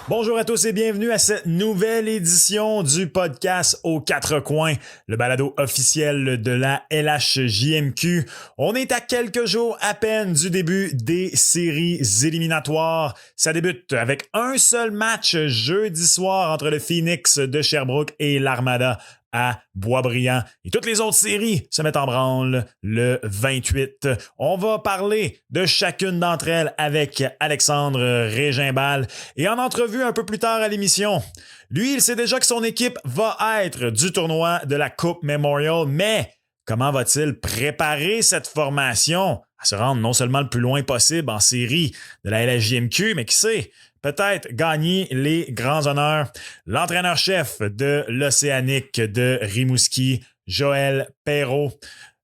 Bonjour à tous et bienvenue à cette nouvelle édition du podcast aux quatre coins, le balado officiel de la LHJMQ. On est à quelques jours à peine du début des séries éliminatoires. Ça débute avec un seul match jeudi soir entre le Phoenix de Sherbrooke et l'Armada à Boisbriand. Et toutes les autres séries se mettent en branle le 28. On va parler de chacune d'entre elles avec Alexandre Régimbal. Et en entrevue un peu plus tard à l'émission, lui, il sait déjà que son équipe va être du tournoi de la Coupe Memorial, mais comment va-t-il préparer cette formation à se rendre non seulement le plus loin possible en série de la LHJMQ, mais qui sait, peut-être gagner les grands honneurs. L'entraîneur-chef de l'Océanique de Rimouski, Joël Perreault.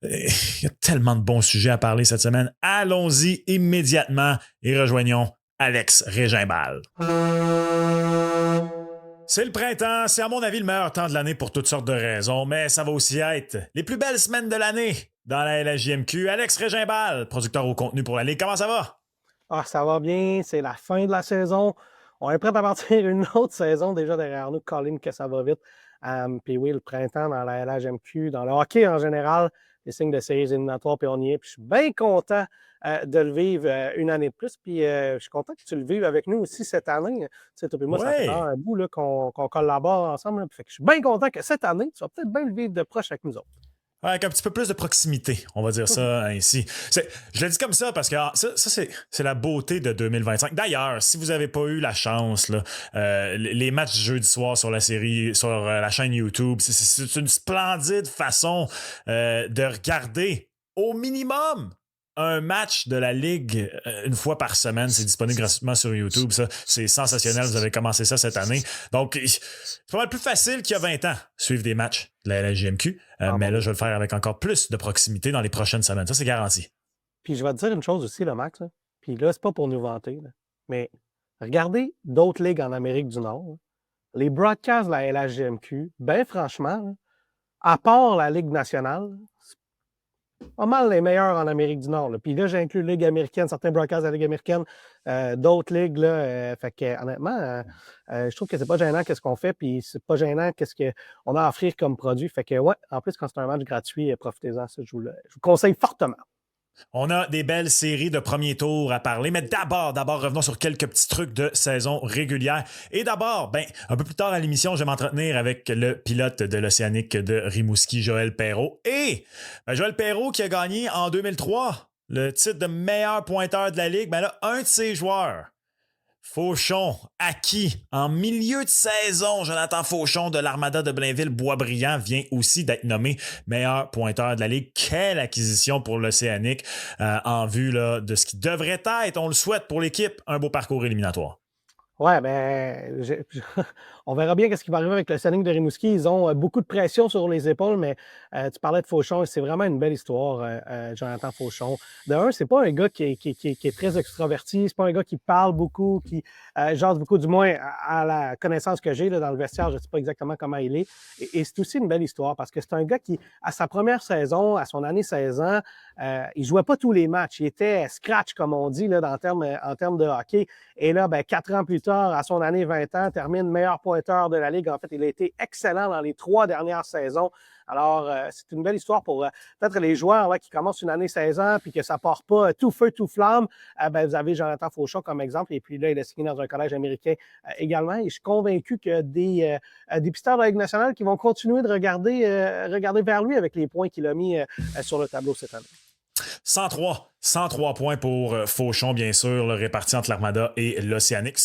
Il y a tellement de bons sujets à parler cette semaine. Allons-y immédiatement et rejoignons Alex Régimbal. C'est le printemps, c'est à mon avis le meilleur temps de l'année pour toutes sortes de raisons, mais ça va aussi être les plus belles semaines de l'année dans la LHJMQ. Alex Régimbal, producteur au contenu pour la Ligue, comment ça va? Ah, ça va bien, c'est la fin de la saison. On est prêt à partir une autre saison déjà derrière nous. Colin, que ça va vite. Puis oui, le printemps dans la LHJMQ, dans le hockey en général, les signes de séries éliminatoires, puis on y est. Puis je suis bien content de le vivre une année de plus. Puis je suis content que tu le vives avec nous aussi cette année. Tu sais, toi et moi, ça fait un bout là, qu'on collabore ensemble. Fait que je suis bien content que cette année, tu vas peut-être bien le vivre de proche avec nous autres. Avec un petit peu plus de proximité, on va dire ça ainsi. Je le dis comme ça parce que c'est la beauté de 2025. D'ailleurs, si vous n'avez pas eu la chance, là, les matchs jeudi soir sur la série, sur la chaîne YouTube, c'est une splendide façon de regarder au minimum un match de la Ligue une fois par semaine. C'est disponible gratuitement sur YouTube. Ça, c'est sensationnel. Vous avez commencé ça cette année. Donc, c'est pas mal plus facile qu'il y a 20 ans, suivre des matchs de la LHJMQ. Mais là, je vais le faire avec encore plus de proximité dans les prochaines semaines. Ça, c'est garanti. Puis je vais te dire une chose aussi, là, Max. Là. Puis là, c'est pas pour nous vanter, là, mais regardez d'autres ligues en Amérique du Nord. Là. Les broadcasts de la LHJMQ, bien franchement, là, à part la Ligue nationale, c'est pas mal les meilleurs en Amérique du Nord. Là. Puis là, j'inclus la Ligue américaine, certains broadcasts de la Ligue américaine, d'autres ligues. Là, fait que honnêtement, je trouve que c'est pas gênant qu'est-ce qu'on fait, puis c'est pas gênant qu'est-ce qu'on a à offrir comme produit. Fait que ouais, en plus, quand c'est un match gratuit, profitez-en. Ça, je vous conseille fortement. On a des belles séries de premier tour à parler, mais d'abord, revenons sur quelques petits trucs de saison régulière. Et d'abord, un peu plus tard à l'émission, je vais m'entretenir avec le pilote de l'Océanique de Rimouski, Joël Perreault. Et Joël Perreault qui a gagné en 2003 le titre de meilleur pointeur de la Ligue. Ben là, un de ses joueurs, Fauchon, acquis en milieu de saison, Jonathan Fauchon de l'Armada de Blainville-Boisbriand vient aussi d'être nommé meilleur pointeur de la Ligue. Quelle acquisition pour l'Océanique en vue là, de ce qui devrait être, on le souhaite pour l'équipe, un beau parcours éliminatoire. Ouais, ben, on verra bien ce qui va arriver avec le Sonic de Rimouski. Ils ont beaucoup de pression sur les épaules, mais tu parlais de Fauchon, c'est vraiment une belle histoire, Jonathan Fauchon. De un, c'est pas un gars qui est très extraverti, c'est pas un gars qui parle beaucoup, qui jase beaucoup, du moins à la connaissance que j'ai là, dans le vestiaire, je sais pas exactement comment il est. Et c'est aussi une belle histoire parce que c'est un gars qui, à sa première saison, à son année 16 ans, il jouait pas tous les matchs. Il était scratch, comme on dit, là, en termes de hockey. Et là, 4 ans plus tard, à son année 20 ans, termine meilleur pointeur de la Ligue. En fait, il a été excellent dans les 3 dernières saisons. Alors, c'est une belle histoire pour peut-être les joueurs là, qui commencent une année 16 ans puis que ça part pas tout feu, tout flamme. Vous avez Jonathan Fauchon comme exemple. Et puis là, il a signé dans un collège américain également. Et je suis convaincu qu'il y a des pisteurs de la Ligue nationale qui vont continuer de regarder vers lui avec les points qu'il a mis sur le tableau cette année. 103 points pour Fauchon, bien sûr, réparti entre l'Armada et l'Océanique.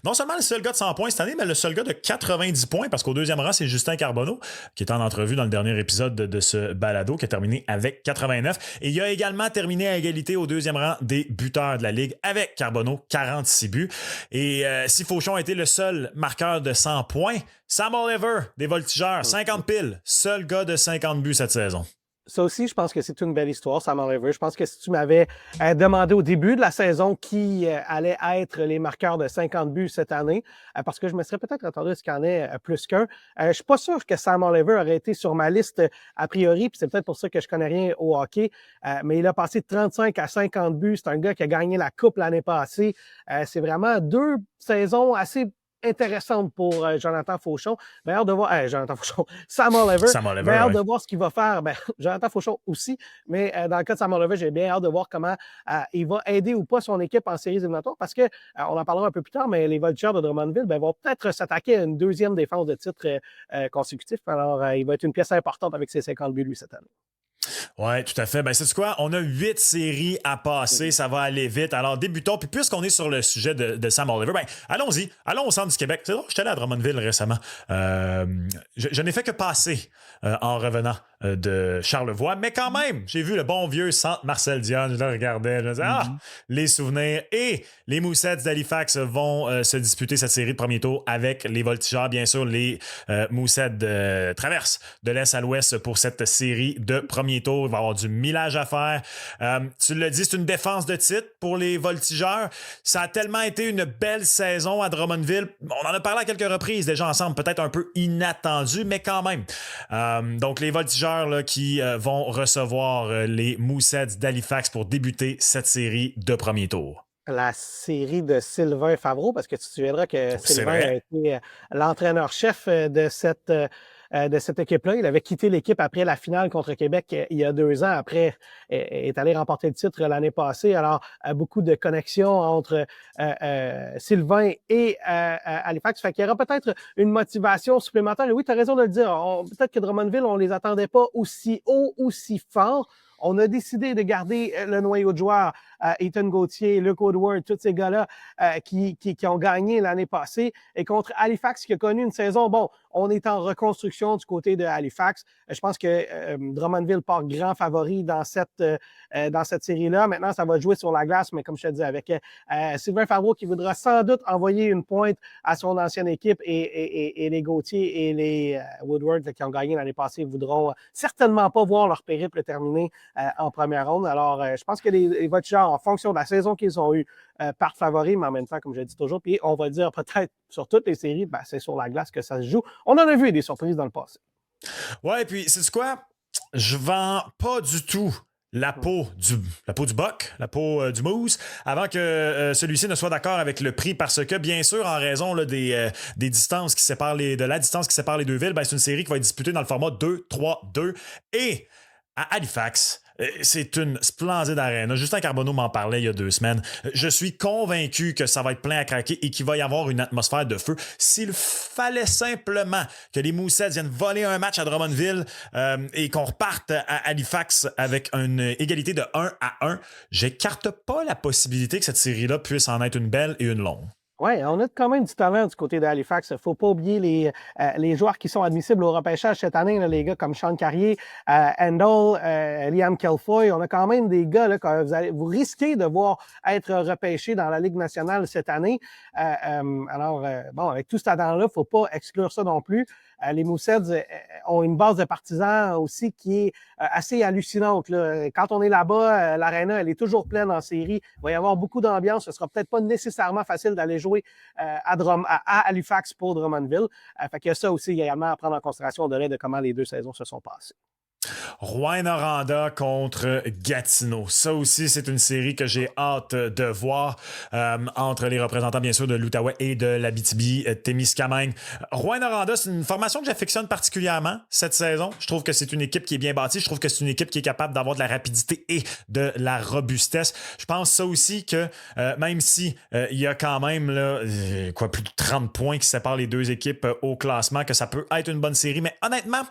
Non seulement le seul gars de 100 points cette année, mais le seul gars de 90 points, parce qu'au deuxième rang, c'est Justin Carbonneau, qui est en entrevue dans le dernier épisode de ce balado, qui a terminé avec 89. Et il a également terminé à égalité au deuxième rang des buteurs de la Ligue, avec Carbonneau, 46 buts. Et si Fauchon a été le seul marqueur de 100 points, Sam Oliver, des Voltigeurs, 50 piles, seul gars de 50 buts cette saison. Ça aussi, je pense que c'est une belle histoire, Sam Oliver. Je pense que si tu m'avais demandé au début de la saison qui allait être les marqueurs de 50 buts cette année, parce que je me serais peut-être attendu à ce qu'il y en ait plus qu'un, je suis pas sûr que Sam Oliver aurait été sur ma liste a priori, puis c'est peut-être pour ça que je connais rien au hockey, mais il a passé de 35 à 50 buts. C'est un gars qui a gagné la Coupe l'année passée. C'est vraiment 2 saisons assez intéressante pour Jonathan Fauchon. Bien hâte de voir, Jonathan Fauchon, Sam Oliver. Sam Oliver, Bien hâte ouais. de voir ce qu'il va faire. Ben, Jonathan Fauchon aussi, mais dans le cas de Sam Oliver, j'ai bien hâte de voir comment il va aider ou pas son équipe en séries éliminatoires parce que, on en parlera un peu plus tard, mais les Voltigeurs de Drummondville vont peut-être s'attaquer à une deuxième défense de titre consécutif. Alors, il va être une pièce importante avec ses 50 buts, lui, cette année. Oui, tout à fait. Ben, c'est quoi? On a 8 séries à passer. Ça va aller vite. Alors, débutons. Puis, puisqu'on est sur le sujet de Sam Oliver, ben, allons-y. Allons au centre du Québec. C'est drôle, j'étais allé à Drummondville récemment. Je n'ai fait que passer en revenant de Charlevoix, mais quand même, j'ai vu le bon vieux centre Marcel Dionne. Je le regardais. Je me disais, les souvenirs. Et les Moussets d'Halifax vont se disputer cette série de premier tour avec les Voltigeurs. Bien sûr, les Moussets traversent de l'Est à l'Ouest pour cette série de premier tour. Il va y avoir du millage à faire. Tu l'as dit, c'est une défense de titre pour les Voltigeurs. Ça a tellement été une belle saison à Drummondville. On en a parlé à quelques reprises déjà ensemble, peut-être un peu inattendu, mais quand même. Donc, les Voltigeurs là, qui vont recevoir les Moussets d'Halifax pour débuter cette série de premier tour. La série de Sylvain Favreau, parce que tu te souviendras que Sylvain a été l'entraîneur-chef de cette équipe-là. Il avait quitté l'équipe après la finale contre Québec il y a 2 ans. Après, est allé remporter le titre l'année passée. Alors, beaucoup de connexions entre Sylvain et Halifax. Fait qu'il y aura peut-être une motivation supplémentaire. Et oui, tu as raison de le dire. Peut-être que Drummondville, on les attendait pas aussi haut, aussi fort. On a décidé de garder le noyau de joueurs, Ethan Gauthier, Luke Woodward, tous ces gars-là qui ont gagné l'année passée. Et contre Halifax, qui a connu une saison, bon, on est en reconstruction du côté de Halifax. Je pense que Drummondville part grand favori dans cette série-là. Maintenant, ça va jouer sur la glace, mais comme je te dis, avec Sylvain Favreau qui voudra sans doute envoyer une pointe à son ancienne équipe et les Gauthier et les Woodward qui ont gagné l'année passée voudront certainement pas voir leur périple terminé en première ronde. Alors, je pense que les Voltigeurs, en fonction de la saison qu'ils ont eue, partent favoris, mais en même temps, comme je dis toujours, puis on va dire peut-être sur toutes les séries, ben, c'est sur la glace que ça se joue. On en a vu des surprises dans le passé. Ouais, puis c'est quoi? Je vends pas du tout la peau du boc, la peau du mousse, avant que celui-ci ne soit d'accord avec le prix, parce que, bien sûr, en raison là, des distances qui séparent de la distance qui sépare les deux villes, ben, c'est une série qui va être disputée dans le format 2-3-2. Et à Halifax, c'est une splendide arène. Justin Carbonneau m'en parlait il y a 2 semaines. Je suis convaincu que ça va être plein à craquer et qu'il va y avoir une atmosphère de feu. S'il fallait simplement que les Moussets viennent voler un match à Drummondville et qu'on reparte à Halifax avec une égalité de 1-1, j'écarte pas la possibilité que cette série-là puisse en être une belle et une longue. Oui, on a quand même du talent du côté d'Halifax. Il ne faut pas oublier les joueurs qui sont admissibles au repêchage cette année, là, les gars comme Sean Carrier, Handel, Liam Kelfoy. On a quand même des gars là, que vous risquez de voir être repêchés dans la Ligue nationale cette année. Bon, avec tout ce talent-là, il ne faut pas exclure ça non plus. Les Moussets ont une base de partisans aussi qui est assez hallucinante. Là. Quand on est là-bas, l'aréna, elle est toujours pleine en série. Il va y avoir beaucoup d'ambiance. Ce sera peut-être pas nécessairement facile d'aller jouer à Halifax pour Drummondville. Fait qu'il y a ça aussi également à prendre en considération au-delà de comment les 2 saisons se sont passées. Rouyn-Noranda contre Gatineau. Ça aussi, c'est une série que j'ai hâte de voir entre les représentants, bien sûr, de l'Outaouais et de l'Abitibi-Témiscamingue. Rouyn-Noranda, c'est une formation que j'affectionne particulièrement cette saison. Je trouve que c'est une équipe qui est bien bâtie. Je trouve que c'est une équipe qui est capable d'avoir de la rapidité et de la robustesse. Je pense ça aussi que même si il y a quand même là, plus de 30 points qui séparent les 2 équipes au classement, que ça peut être une bonne série. Mais honnêtement,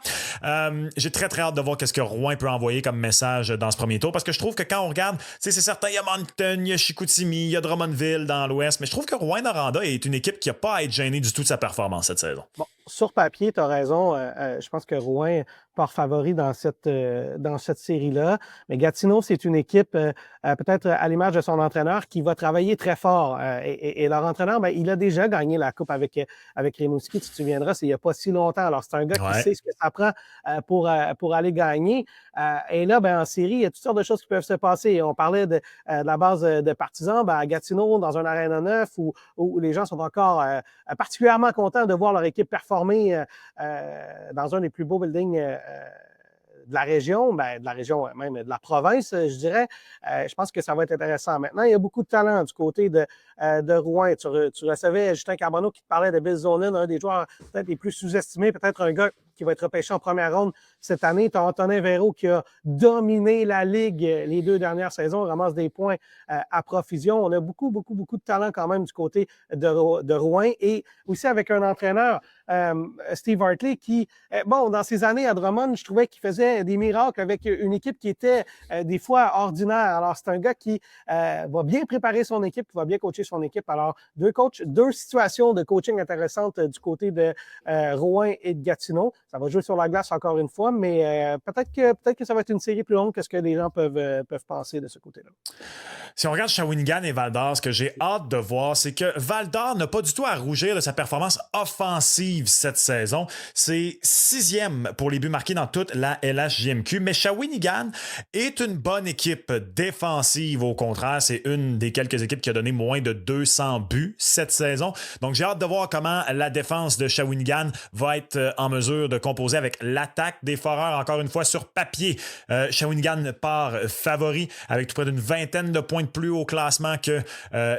j'ai très hâte de voir qu'est-ce que Rouyn peut envoyer comme message dans ce premier tour, parce que je trouve que quand on regarde, c'est certain, il y a Moncton, il y a Chicoutimi, il y a Drummondville dans l'Ouest, mais je trouve que Rouyn-Noranda est une équipe qui n'a pas à être gênée du tout de sa performance cette saison. Bon, sur papier, tu as raison. Je pense que Rouyn part favori dans cette série-là. Mais Gatineau, c'est une équipe, peut-être à l'image de son entraîneur, qui va travailler très fort. Et leur entraîneur, ben, il a déjà gagné la Coupe avec Rimouski. Tu te souviendras, c'est il n'y a pas si longtemps. Alors, c'est un gars qui sait ce que ça prend pour aller gagner. Et là, ben, en série, il y a toutes sortes de choses qui peuvent se passer. On parlait de la base de partisans. Ben, à Gatineau, dans un aréna neuf, où les gens sont encore particulièrement contents de voir leur équipe performer dans un des plus beaux buildings de la région, de la région, même de la province, je dirais. Je pense que ça va être intéressant. Maintenant, il y a beaucoup de talent du côté de Rouen. Tu recevais Justin Carbonneau qui te parlait de Bill Zonin, un des joueurs peut-être les plus sous-estimés, peut-être un gars qui va être repêché en première ronde cette année. Tu as Antonin Véro qui a dominé la Ligue les 2 dernières saisons, ramasse des points à profusion. On a beaucoup de talent quand même du côté de Rouen et aussi avec un entraîneur, Steve Hartley, qui, dans ses années à Drummond, je trouvais qu'il faisait des miracles avec une équipe qui était des fois ordinaire. Alors, c'est un gars qui va bien préparer son équipe, qui va bien coacher son équipe. Alors, deux situations de coaching intéressantes du côté de Rouen et de Gatineau. Ça va jouer sur la glace encore une fois, mais peut-être que ça va être une série plus longue que ce que les gens peuvent penser de ce côté-là. Si on regarde Shawinigan et Val-d'Or, ce que j'ai hâte de voir, c'est que Val-d'Or n'a pas du tout à rougir de sa performance offensive cette saison. C'est 6e pour les buts marqués dans toute la LHJMQ, mais Shawinigan est une bonne équipe défensive. Au contraire, c'est une des quelques équipes qui a donné moins de 200 buts cette saison. Donc, j'ai hâte de voir comment la défense de Shawinigan va être en mesure de composer avec l'attaque des Foreurs. Encore une fois, sur papier, Shawinigan part favori avec tout près d'une vingtaine de points de plus au classement que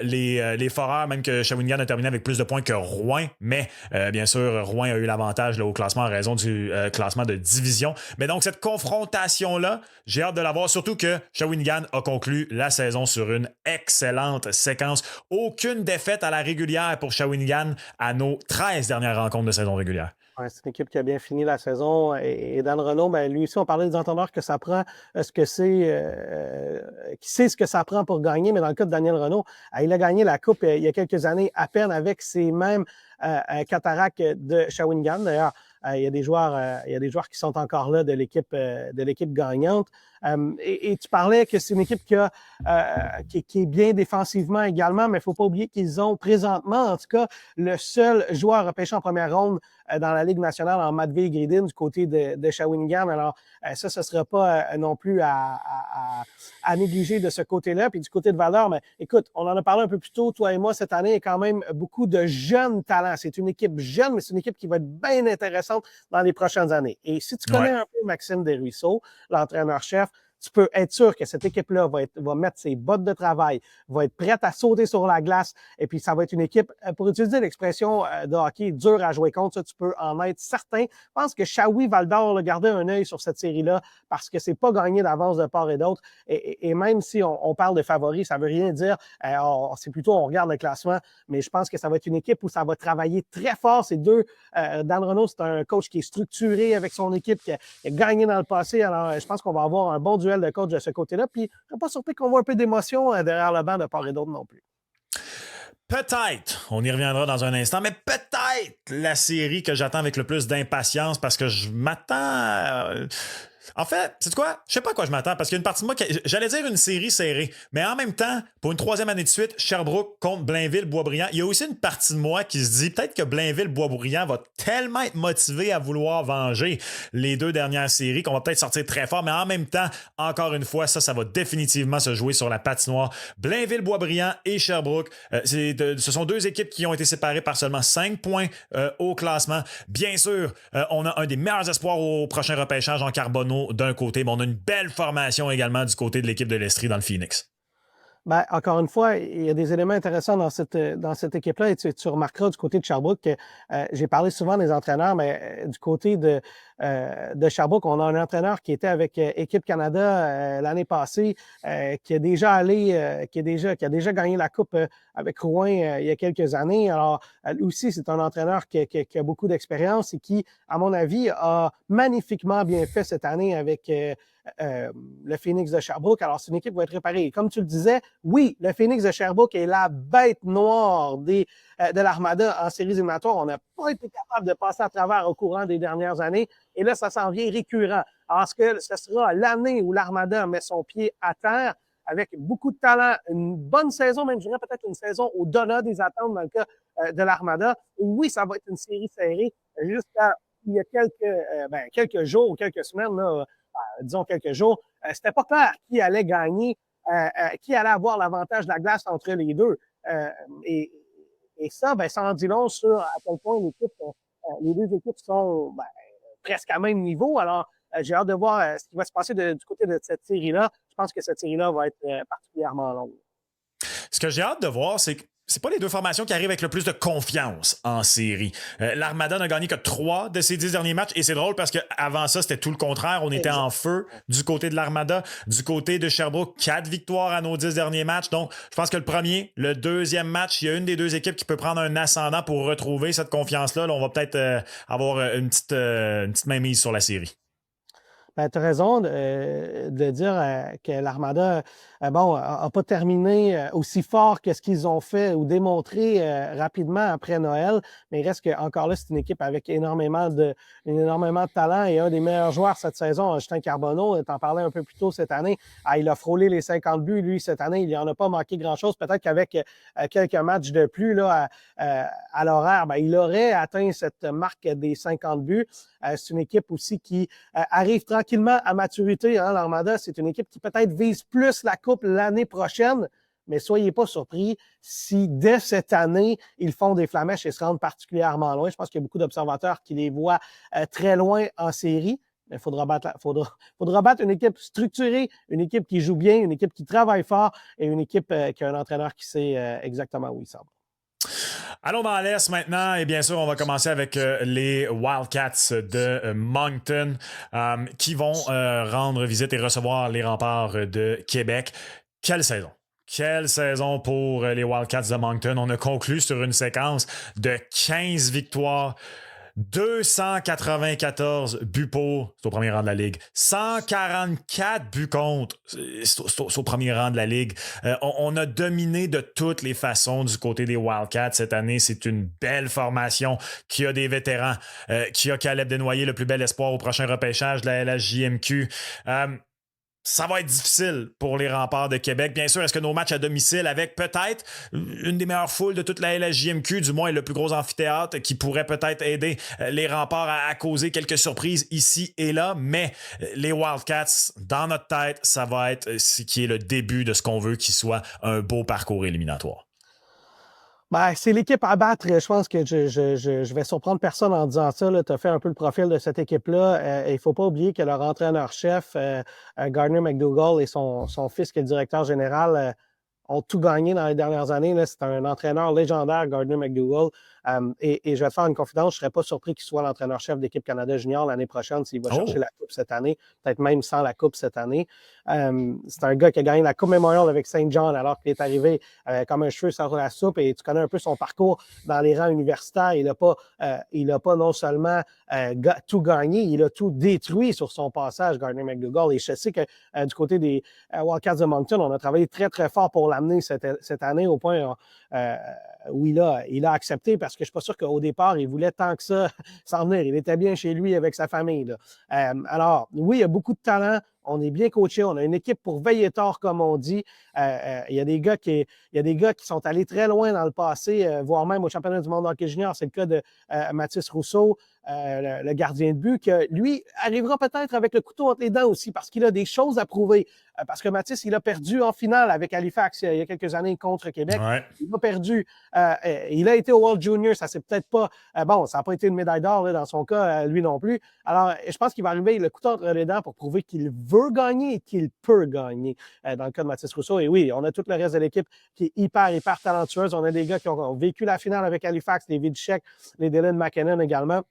les Foreurs, même que Shawinigan a terminé avec plus de points que Rouen. Mais bien sûr, Rouen a eu l'avantage là, au classement en raison du classement de division. Mais donc, cette confrontation-là, j'ai hâte de la voir, surtout que Shawinigan a conclu la saison sur une excellente séquence. Aucune défaite à la régulière pour Shawinigan à nos 13 dernières rencontres de saison régulière. Ouais, c'est une équipe qui a bien fini la saison. Et Dan Renaud, lui aussi, on parlait des entraîneurs que ça prend, qui sait ce que ça prend pour gagner. Mais dans le cas de Daniel Renaud, il a gagné la Coupe il y a quelques années à peine avec ces mêmes Cataractes de Shawinigan. D'ailleurs, il y a des joueurs qui sont encore là de l'équipe gagnante. Et tu parlais que c'est une équipe qui est bien défensivement également, mais il ne faut pas oublier qu'ils ont présentement, en tout cas, le seul joueur repêché en première ronde dans la Ligue nationale en Matvei Gridin du côté de Shawinigan. Alors, ça ne sera pas non plus à négliger de ce côté-là. Puis du côté de Val-d'Or, mais écoute, on en a parlé un peu plus tôt, toi et moi, cette année, il y a quand même beaucoup de jeunes talents. C'est une équipe jeune, mais c'est une équipe qui va être bien intéressante dans les prochaines années. Et si tu connais un peu Maxime Desruisseaux, l'entraîneur-chef, tu peux être sûr que cette équipe-là va mettre ses bottes de travail, va être prête à sauter sur la glace, et puis ça va être une équipe, pour utiliser l'expression de hockey, dure à jouer contre, ça, tu peux en être certain. Je pense que Shawi Val-d'Or, gardez un œil sur cette série-là, parce que c'est pas gagné d'avance de part et d'autre, et même si on parle de favoris, ça veut rien dire, c'est plutôt on regarde le classement, mais je pense que ça va être une équipe où ça va travailler très fort, ces deux. Dan Renaud, c'est un coach qui est structuré avec son équipe, qui a gagné dans le passé, alors je pense qu'on va avoir un bon duel de coach de ce côté-là. Puis, je ne serais pas surpris qu'on voit un peu d'émotion derrière le banc de part et d'autre non plus. Peut-être, on y reviendra dans un instant, mais peut-être la série que j'attends avec le plus d'impatience parce que je m'attends... En fait, c'est quoi? Je sais pas à quoi je m'attends parce qu'il y a une partie de moi qui... J'allais dire une série serrée, mais en même temps, pour une 3e année de suite, Sherbrooke contre Blainville-Boisbriand, il y a aussi une partie de moi qui se dit peut-être que Blainville-Boisbriand va tellement être motivé à vouloir venger les 2 dernières séries qu'on va peut-être sortir très fort, mais en même temps, encore une fois, ça va définitivement se jouer sur la patinoire. Blainville-Boisbriand et Sherbrooke, ce sont 2 équipes qui ont été séparées par seulement 5 points au classement. Bien sûr, on a un des meilleurs espoirs au prochain repêchage en Carbonneau d'un côté, mais on a une belle formation également du côté de l'équipe de l'Estrie dans le Phoenix. Encore une fois, il y a des éléments intéressants dans cette équipe-là et tu remarqueras du côté de Sherbrooke que j'ai parlé souvent des entraîneurs, mais du côté de Sherbrooke, on a un entraîneur qui était avec Équipe Canada l'année passée, qui a déjà gagné la Coupe avec Rouen il y a quelques années. Alors, lui aussi, c'est un entraîneur qui a beaucoup d'expérience et qui, à mon avis, a magnifiquement bien fait cette année avec le Phoenix de Sherbrooke. Alors, c'est une équipe qui va être réparée. Et comme tu le disais, oui, le Phoenix de Sherbrooke est la bête noire de l'Armada en séries éliminatoires. On n'a pas été capable de passer à travers au courant des dernières années. Et là, ça s'en vient récurrent. Alors, est-ce que ce sera l'année où l'Armada met son pied à terre avec beaucoup de talent, une bonne saison, même je dirais peut-être une saison au-delà des attentes dans le cas de l'Armada? Oui, ça va être une série serrée jusqu'à il y a quelques jours ou quelques semaines, là, disons quelques jours, c'était pas clair qui allait gagner, qui allait avoir l'avantage de la glace entre les deux. Et ça, ça en dit long sur à quel point les 2 équipes sont presque à même niveau. Alors, J'ai hâte de voir ce qui va se passer du côté de cette série-là. Je pense que cette série-là va être particulièrement longue. Ce que j'ai hâte de voir, c'est que c'est pas les deux formations qui arrivent avec le plus de confiance en série. L'Armada n'a gagné que 3 de ses 10 derniers matchs et c'est drôle parce qu'avant ça, c'était tout le contraire. On était en feu du côté de l'Armada. Du côté de Sherbrooke, 4 victoires à nos 10 derniers matchs. Donc, je pense que le deuxième match, il y a une des deux équipes qui peut prendre un ascendant pour retrouver cette confiance-là. Là, on va peut-être avoir une petite mainmise sur la série. Ben, tu as raison de dire que l'Armada a pas terminé aussi fort que ce qu'ils ont fait ou démontré rapidement après Noël, mais il reste que encore là, c'est une équipe avec énormément de talent et un des meilleurs joueurs cette saison, Justin Carbonneau, t'en parlais un peu plus tôt cette année. Il a frôlé les 50 buts, lui, cette année, il n'y en a pas manqué grand-chose. Peut-être qu'avec quelques matchs de plus là, à l'horaire, il aurait atteint cette marque des 50 buts. C'est une équipe aussi qui arrive tranquillement à maturité. Hein, l'Armada, c'est une équipe qui peut-être vise plus la Coupe l'année prochaine, mais soyez pas surpris si dès cette année, ils font des flamèches et se rendent particulièrement loin. Je pense qu'il y a beaucoup d'observateurs qui les voient très loin en série. Il faudra battre une équipe structurée, une équipe qui joue bien, une équipe qui travaille fort et une équipe qui a un entraîneur qui sait exactement où il s'en va. Allons dans l'Est maintenant et bien sûr on va commencer avec les Wildcats de Moncton qui vont rendre visite et recevoir les Remparts de Québec. Quelle saison! Quelle saison pour les Wildcats de Moncton. On a conclu sur une séquence de 15 victoires. 294 buts pour, c'est au premier rang de la Ligue. 144 buts contre, c'est au premier rang de la Ligue. On a dominé de toutes les façons du côté des Wildcats cette année. C'est une belle formation qui a des vétérans, qui a Caleb Desnoyers, le plus bel espoir au prochain repêchage de la LHJMQ. Ça va être difficile pour les Remparts de Québec. Bien sûr, est-ce que nos matchs à domicile avec peut-être une des meilleures foules de toute la LHJMQ, du moins le plus gros amphithéâtre, qui pourrait peut-être aider les Remparts à causer quelques surprises ici et là, mais les Wildcats, dans notre tête, ça va être ce qui est le début de ce qu'on veut qu'il soit un beau parcours éliminatoire. C'est l'équipe à battre. Je pense que je vais surprendre personne en disant ça. Tu as fait un peu le profil de cette équipe-là. Il ne faut pas oublier que leur entraîneur-chef, Gardner McDougall, et son fils qui est le directeur général, ont tout gagné dans les dernières années. Là. C'est un entraîneur légendaire, Gardner McDougall. Et je vais te faire une confidence, je ne serais pas surpris qu'il soit l'entraîneur-chef d'équipe Canada Junior l'année prochaine s'il va chercher la Coupe cette année, peut-être même sans la Coupe cette année. C'est un gars qui a gagné la Coupe Memorial avec Saint John alors qu'il est arrivé comme un cheveu sur la soupe et tu connais un peu son parcours dans les rangs universitaires. Il n'a pas non seulement tout gagné, il a tout détruit sur son passage, Gardner McDougall. Et je sais que du côté des Wildcats de Moncton, on a travaillé très, très fort pour l'amener cette année au point où il a accepté parce que je ne suis pas sûr qu'au départ, il voulait tant que ça s'en venir. Il était bien chez lui avec sa famille. Là. Alors, oui, il y a beaucoup de talent. On est bien coaché. On a une équipe pour veiller tard, comme on dit. Il y a des gars qui sont allés très loin dans le passé, voire même au championnat du monde hockey junior. C'est le cas de Mathis Rousseau, le gardien de but, que lui arrivera peut-être avec le couteau entre les dents aussi parce qu'il a des choses à prouver. Parce que Mathis, il a perdu en finale avec Halifax il y a quelques années contre Québec. Ouais. Il a perdu. Il a été au World Junior. Ça c'est peut-être pas... ça n'a pas été une médaille d'or là, dans son cas, lui non plus. Alors, je pense qu'il va arriver le couteau entre les dents pour prouver qu'il veut gagner et qu'il peut gagner dans le cas de Mathis Rousseau. Et oui, on a tout le reste de l'équipe qui est hyper talentueuse. On a des gars qui ont vécu la finale avec Halifax, les Vidchek, les Dylan McKinnon également.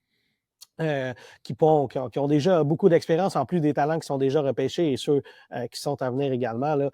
Qui ont déjà beaucoup d'expérience, en plus des talents qui sont déjà repêchés et ceux qui sont à venir également là,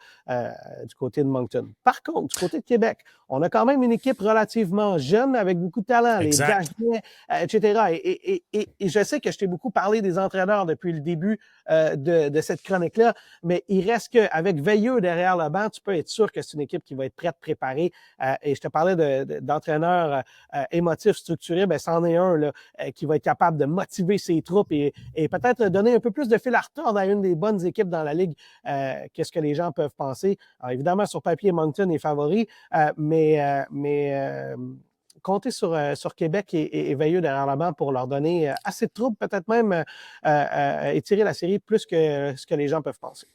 du côté de Moncton. Par contre, du côté de Québec, on a quand même une équipe relativement jeune avec beaucoup de talent, exact. Les Dagenais, etc. Et je sais que je t'ai beaucoup parlé des entraîneurs depuis le début de cette chronique-là, mais il reste qu'avec Veilleux derrière le banc, tu peux être sûr que c'est une équipe qui va être prête, préparée. Et je te parlais d'entraîneurs émotifs, structurés, c'en est un là, qui va être capable de motiver ses troupes et peut-être donner un peu plus de fil à retordre à une des bonnes équipes dans la Ligue qu'est-ce que les gens peuvent penser. Alors, évidemment, sur papier, Moncton est favori, mais compter sur Québec et Veilleux derrière la banc pour leur donner assez de troupes, peut-être même étirer la série plus que ce que les gens peuvent penser.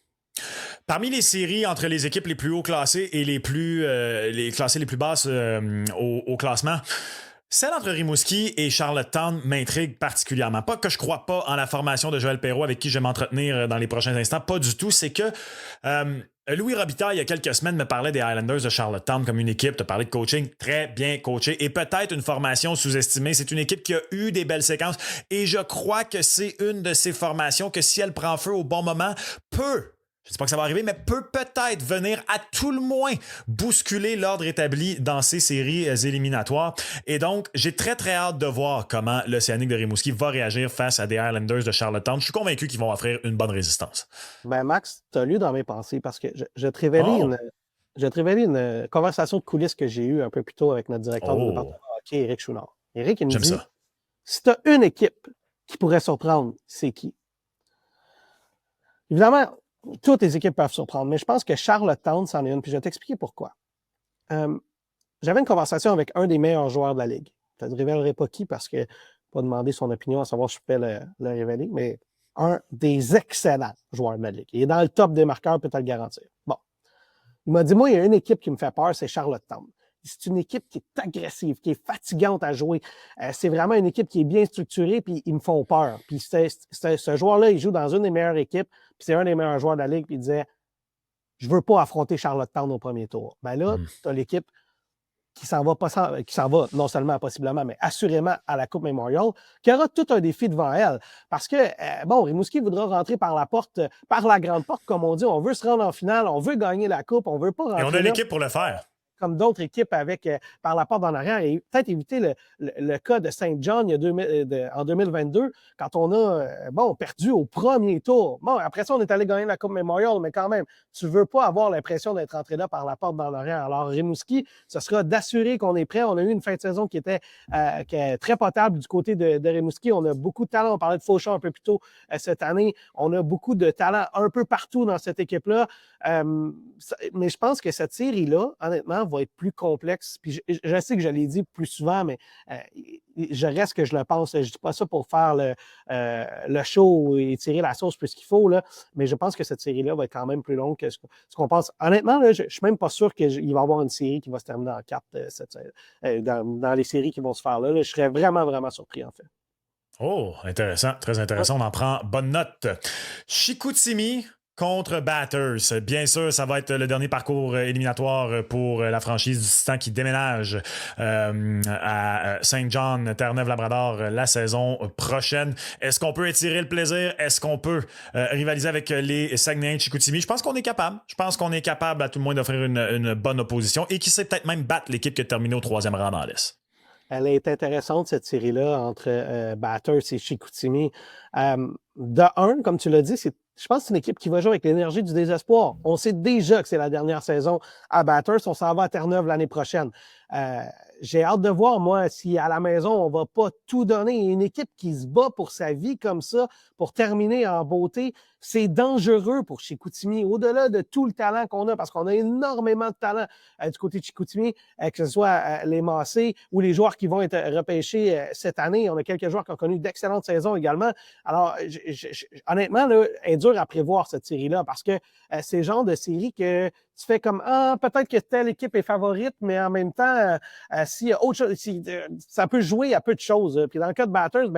Parmi les séries entre les équipes les plus haut classées et les classées les plus basses au classement, Celle entre Rimouski et Charlottetown m'intrigue particulièrement. Pas que je crois pas en la formation de Joël Perreault avec qui je vais m'entretenir dans les prochains instants, pas du tout. C'est que Louis Robitaille, il y a quelques semaines, me parlait des Highlanders de Charlottetown comme une équipe, te parlait de coaching très bien coaché et peut-être une formation sous-estimée. C'est une équipe qui a eu des belles séquences et je crois que c'est une de ces formations que si elle prend feu au bon moment, je ne sais pas que ça va arriver, mais peut peut-être venir à tout le moins bousculer l'ordre établi dans ces séries éliminatoires. Et donc, j'ai très très hâte de voir comment l'Océanique de Rimouski va réagir face à des Highlanders de Charlottetown. Je suis convaincu qu'ils vont offrir une bonne résistance. Ben Max, tu as lu dans mes pensées parce que je vais te révéler une conversation de coulisses que j'ai eue un peu plus tôt avec notre directeur du département de hockey, Éric Chouinard. Éric, il me dit, ça. Si tu as une équipe qui pourrait surprendre, c'est qui? Évidemment, toutes les équipes peuvent surprendre, mais je pense que Charlottetown, c'en est une, puis je vais t'expliquer pourquoi. J'avais une conversation avec un des meilleurs joueurs de la Ligue. Je ne te révélerai pas qui parce que je ne vais pas demander son opinion à savoir si je peux le révéler, mais un des excellents joueurs de la Ligue. Il est dans le top des marqueurs, peut te le garantir. Bon. Il m'a dit, moi, il y a une équipe qui me fait peur, c'est Charlottetown. C'est une équipe qui est agressive, qui est fatigante à jouer. C'est vraiment une équipe qui est bien structurée, puis ils me font peur. Puis ce joueur-là, il joue dans une des meilleures équipes, puis c'est un des meilleurs joueurs de la Ligue, puis il disait, je veux pas affronter Charlottetown au premier tour. Ben là, tu as l'équipe qui s'en va non seulement possiblement, mais assurément à la Coupe Memorial, qui aura tout un défi devant elle. Parce que, Rimouski voudra rentrer par la porte, par la grande porte, comme on dit. On veut se rendre en finale, on veut gagner la Coupe, on veut pas rentrer. Et on a l'équipe pour le faire. Comme d'autres équipes avec par la porte en arrière et peut-être éviter le cas de Saint John en 2022 quand on a perdu au premier tour. Bon, après ça, on est allé gagner la Coupe Memorial, mais quand même, tu ne veux pas avoir l'impression d'être rentré là par la porte en arrière. Alors, Rimouski, ce sera d'assurer qu'on est prêt. On a eu une fin de saison qui était très potable du côté de Rimouski. On a beaucoup de talent. On parlait de Fauchon un peu plus tôt cette année. On a beaucoup de talent un peu partout dans cette équipe-là. Mais je pense que cette série-là, honnêtement, va être plus complexe. Puis je sais que je l'ai dit plus souvent, mais je reste que je le pense. Je ne dis pas ça pour faire le show et tirer la sauce plus qu'il faut, là, mais je pense que cette série-là va être quand même plus longue que ce qu'on pense. Honnêtement, là, je ne suis même pas sûr qu'il va y avoir une série qui va se terminer en 4 dans les séries qui vont se faire là. Je serais vraiment, vraiment surpris, en fait. Oh, intéressant, très intéressant. On en prend bonne note. Chicoutimi contre Batters. Bien sûr, ça va être le dernier parcours éliminatoire pour la franchise du Titan qui déménage à Saint John, Terre-Neuve-Labrador la saison prochaine. Est-ce qu'on peut étirer le plaisir? Est-ce qu'on peut rivaliser avec les Saguenayens de Chicoutimi? Je pense qu'on est capable. Je pense qu'on est capable à tout le moins d'offrir une bonne opposition et qui sait peut-être même battre l'équipe qui a terminé au 3e rang dans l'Est. Elle est intéressante, cette série-là, entre Batters et Chicoutimi. De un, comme tu l'as dit, je pense que c'est une équipe qui va jouer avec l'énergie du désespoir. On sait déjà que c'est la dernière saison à Batters. On s'en va à Terre-Neuve l'année prochaine. J'ai hâte de voir, moi, si à la maison, on va pas tout donner. Une équipe qui se bat pour sa vie comme ça, pour terminer en beauté, c'est dangereux pour Chicoutimi, au-delà de tout le talent qu'on a, parce qu'on a énormément de talent du côté de Chicoutimi, que ce soit les Massés ou les joueurs qui vont être repêchés cette année. On a quelques joueurs qui ont connu d'excellentes saisons également. Alors, honnêtement, là, elle est dure à prévoir, cette série-là, parce que c'est le genre de série que tu fais comme peut-être que telle équipe est favorite, mais en même temps, s'il y a autre chose, ça peut jouer à peu de choses. Puis dans le cas de Batters,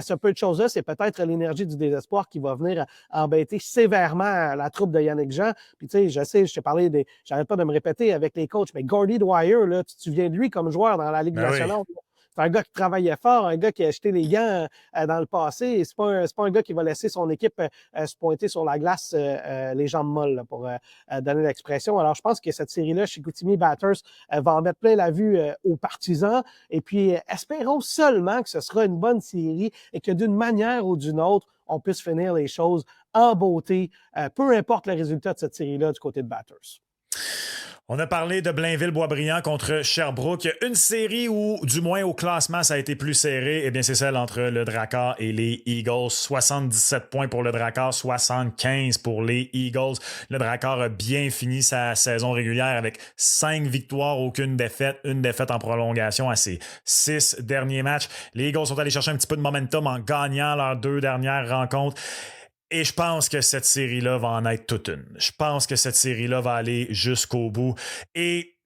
ce peu de choses-là, c'est peut-être l'énergie du désespoir qui va venir embêter sévèrement la troupe de Yannick Jean. Puis tu sais, je t'ai parlé j'arrête pas de me répéter avec les coachs, mais Gordy Dwyer, là, tu te souviens de lui comme joueur dans la Ligue nationale. Oui. C'est un gars qui travaillait fort, un gars qui a acheté les gants dans le passé. C'est pas un gars qui va laisser son équipe se pointer sur la glace les jambes molles, là, pour donner l'expression. Alors, je pense que cette série-là, Chicoutimi Batters, va en mettre plein la vue aux partisans. Et puis, espérons seulement que ce sera une bonne série et que d'une manière ou d'une autre, on puisse finir les choses en beauté, peu importe le résultat de cette série-là du côté de Batters. On a parlé de Blainville-Boisbriand contre Sherbrooke. Une série où, du moins au classement, ça a été plus serré. Eh bien, c'est celle entre le Drakkar et les Eagles. 77 points pour le Drakkar, 75 pour les Eagles. Le Drakkar a bien fini sa saison régulière avec 5 victoires, aucune défaite. Une défaite en prolongation à ses 6 derniers matchs. Les Eagles sont allés chercher un petit peu de momentum en gagnant leurs 2 dernières rencontres. Et je pense que cette série-là va en être toute une. Je pense que cette série-là va aller jusqu'au bout. Et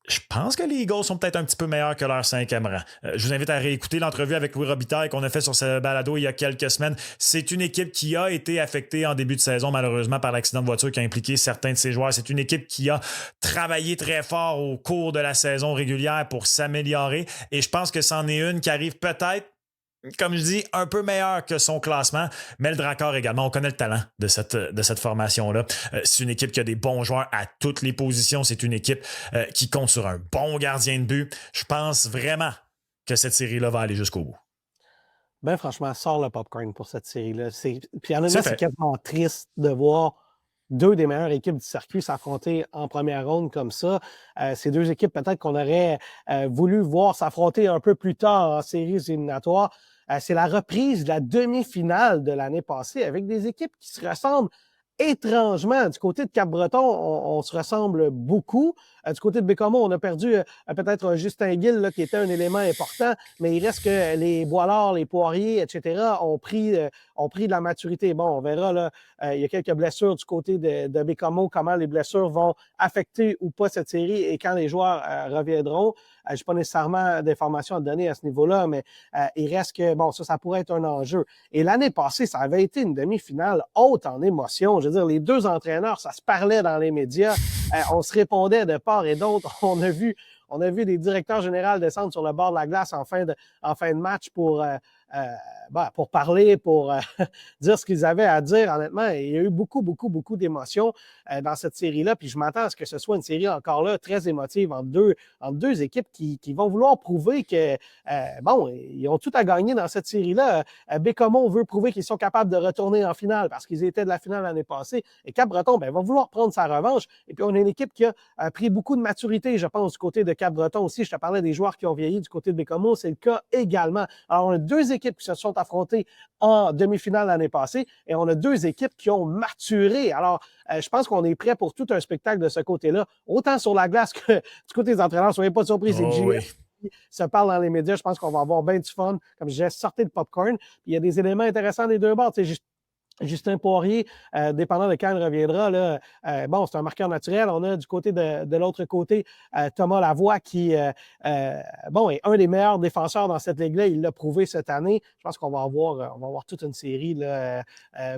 Je pense que les Eagles sont peut-être un petit peu meilleurs que leur 5e rang. Je vous invite à réécouter l'entrevue avec Louis Robitaille qu'on a fait sur ce balado il y a quelques semaines. C'est une équipe qui a été affectée en début de saison, malheureusement, par l'accident de voiture qui a impliqué certains de ses joueurs. C'est une équipe qui a travaillé très fort au cours de la saison régulière pour s'améliorer. Et je pense que c'en est une qui arrive peut-être, comme je dis, un peu meilleur que son classement, mais le Drakkar également, on connaît le talent de cette formation-là. C'est une équipe qui a des bons joueurs à toutes les positions. C'est une équipe qui compte sur un bon gardien de but. Je pense vraiment que cette série-là va aller jusqu'au bout. Ben franchement, sors le popcorn pour cette série-là. Puis honnêtement, c'est quasiment triste de voir deux des meilleures équipes du circuit s'affronter en première ronde comme ça. Ces deux équipes, peut-être qu'on aurait voulu voir s'affronter un peu plus tard en séries éliminatoires. C'est la reprise de la demi-finale de l'année passée avec des équipes qui se ressemblent étrangement. Du côté de Cap-Breton, on se ressemble beaucoup. Du côté de Bécomo, on a perdu peut-être un Justin Gill là, qui était un élément important, mais il reste que les Boilard, les Poirier, etc. ont pris de la maturité. Bon, on verra, là, il y a quelques blessures du côté de Bécomo, comment les blessures vont affecter ou pas cette série et quand les joueurs reviendront. Je n'ai pas nécessairement d'informations à donner à ce niveau-là, mais il reste que, bon, ça pourrait être un enjeu. Et l'année passée, ça avait été une demi-finale haute en émotion. Je veux dire, les deux entraîneurs, ça se parlait dans les médias. On se répondait de part et d'autre. On a vu des directeurs généraux descendre sur le bord de la glace en fin de match pour parler, pour dire ce qu'ils avaient à dire. Honnêtement, il y a eu beaucoup, beaucoup, beaucoup d'émotions dans cette série-là. Puis je m'attends à ce que ce soit une série encore là très émotive entre deux équipes qui vont vouloir prouver que, ils ont tout à gagner dans cette série-là. Bécomo veut prouver qu'ils sont capables de retourner en finale parce qu'ils étaient de la finale l'année passée. Et Cap-Breton, va vouloir prendre sa revanche. Et puis, on a une équipe qui a pris beaucoup de maturité, je pense, du côté de Cap-Breton aussi. Je te parlais des joueurs qui ont vieilli du côté de Bécomo. C'est le cas également. Alors, on a deux équipes qui se sont affrontées en demi-finale l'année passée et on a deux équipes qui ont maturé. Alors, je pense qu'on est prêt pour tout un spectacle de ce côté-là, autant sur la glace que du côté des entraîneurs. Soyez pas surpris, c'est GM qui se parle dans les médias. Je pense qu'on va avoir bien du fun. Comme je disais, sortez le popcorn. Puis, il y a des éléments intéressants des deux bords. Tu sais, Justin Poirier, dépendant de quand il reviendra, là, c'est un marqueur naturel. On a du côté de l'autre côté Thomas Lavoie qui est un des meilleurs défenseurs dans cette ligue-là. Il l'a prouvé cette année. Je pense qu'on va avoir toute une série. Là,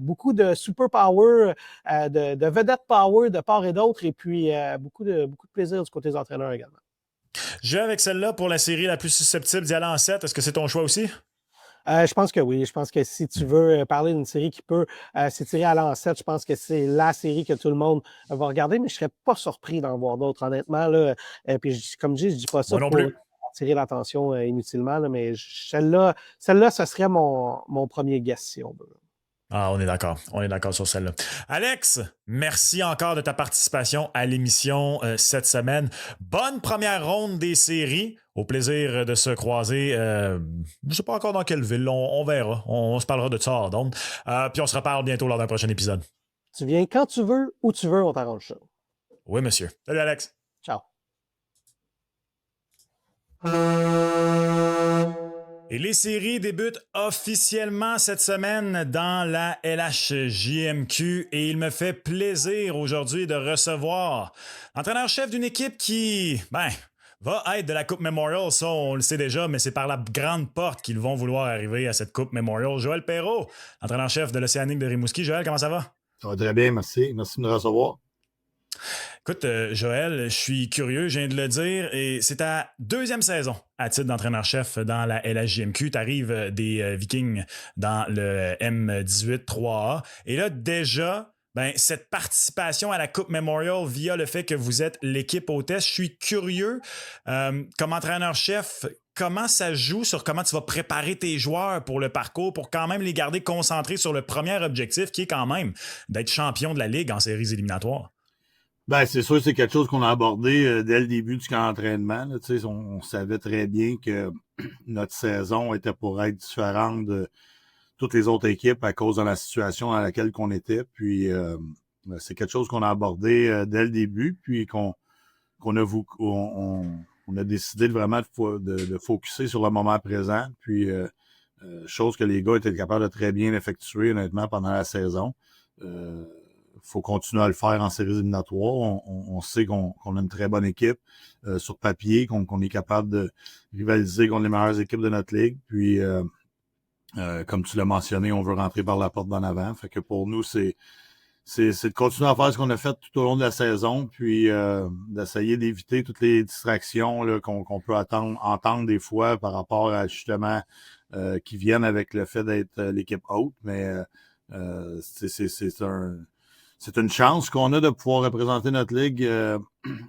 beaucoup de super power, de vedette power de part et d'autre, et puis beaucoup de plaisir du côté des entraîneurs également. Je vais avec celle-là pour la série la plus susceptible d'y aller en 7. Est-ce que c'est ton choix aussi? Je pense que oui. Je pense que si tu veux parler d'une série qui peut s'étirer à l'an 7, je pense que c'est la série que tout le monde va regarder, mais je ne serais pas surpris d'en voir d'autres, honnêtement. Là. Puis, comme je dis pas ça pour attirer l'attention inutilement, là, mais celle-là, ce serait mon premier guess, si on veut. Ah, on est d'accord. On est d'accord sur celle-là. Alex, merci encore de ta participation à l'émission cette semaine. Bonne première ronde des séries. Au plaisir de se croiser. Je ne sais pas encore dans quelle ville. On verra. On se parlera de ça hors d'onde. Puis on se reparle bientôt lors d'un prochain épisode. Tu viens quand tu veux, où tu veux, on t'arrange ça. Oui, monsieur. Salut, Alex. Ciao. Et les séries débutent officiellement cette semaine dans la LHJMQ et il me fait plaisir aujourd'hui de recevoir l'entraîneur-chef d'une équipe qui, va être de la Coupe Memorial. Ça, on le sait déjà, mais c'est par la grande porte qu'ils vont vouloir arriver à cette Coupe Memorial. Joël Perreault, entraîneur-chef de l'Océanique de Rimouski. Joël, comment ça va? Ça va très bien, merci. Merci de me recevoir. Écoute, Joël, je suis curieux, je viens de le dire, et c'est ta deuxième saison à titre d'entraîneur-chef dans la LHJMQ. Tu arrives des Vikings dans le M18 3A. Et là, déjà, cette participation à la Coupe Memorial via le fait que vous êtes l'équipe hôtesse, je suis curieux, comme entraîneur-chef, comment ça joue sur comment tu vas préparer tes joueurs pour le parcours, pour quand même les garder concentrés sur le premier objectif qui est quand même d'être champion de la Ligue en séries éliminatoires? C'est sûr, c'est quelque chose qu'on a abordé dès le début du camp d'entraînement. Là, on savait très bien que notre saison était pour être différente de toutes les autres équipes à cause de la situation dans laquelle on était. Puis c'est quelque chose qu'on a abordé dès le début, puis qu'on a décidé de vraiment de focusser sur le moment présent. Puis chose que les gars étaient capables de très bien effectuer, honnêtement, pendant la saison. faut continuer à le faire en séries éliminatoires. On sait qu'on a une très bonne équipe sur papier, qu'on est capable de rivaliser contre les meilleures équipes de notre ligue. Puis, comme tu l'as mentionné, on veut rentrer par la porte d'en avant. Fait que pour nous, c'est de continuer à faire ce qu'on a fait tout au long de la saison, puis d'essayer d'éviter toutes les distractions là, qu'on peut entendre des fois par rapport à justement qui viennent avec le fait d'être l'équipe haute. Mais c'est une chance qu'on a de pouvoir représenter notre ligue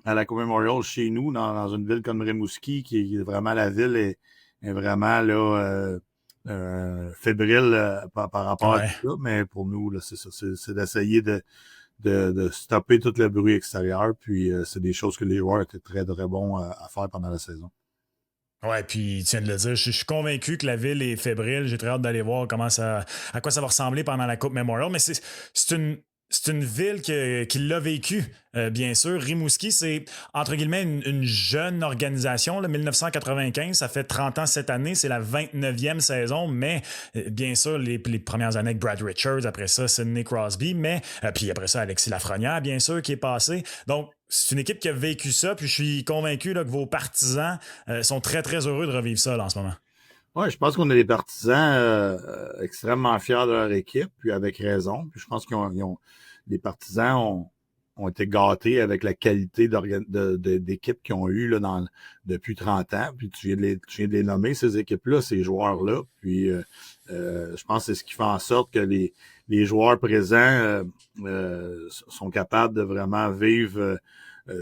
à la Coupe Memorial chez nous, dans une ville comme Rimouski, qui est vraiment la ville est vraiment là fébrile par rapport à tout ça. Mais pour nous, là, c'est ça, c'est d'essayer de stopper tout le bruit extérieur. Puis c'est des choses que les joueurs étaient très, très bons à faire pendant la saison. Ouais, puis tu viens de le dire, je suis convaincu que la ville est fébrile. J'ai très hâte d'aller voir à quoi ça va ressembler pendant la Coupe Memorial. Mais c'est une ville qui l'a vécu, bien sûr. Rimouski, c'est, entre guillemets, une jeune organisation. Là, 1995, ça fait 30 ans cette année. C'est la 29e saison. Mais, bien sûr, les premières années avec Brad Richards. Après ça, Sidney Crosby. Mais, puis après ça, Alexis Lafrenière, bien sûr, qui est passé. Donc, c'est une équipe qui a vécu ça. Puis je suis convaincu là, que vos partisans sont très, très heureux de revivre ça là, en ce moment. Oui, je pense qu'on a des partisans extrêmement fiers de leur équipe, puis avec raison. Puis je pense les partisans ont été gâtés avec la qualité d'équipe qu'ils ont eu là, depuis 30 ans. Puis tu viens de les nommer, ces équipes-là, ces joueurs-là. Puis je pense que c'est ce qui fait en sorte que les joueurs présents sont capables de vraiment vivre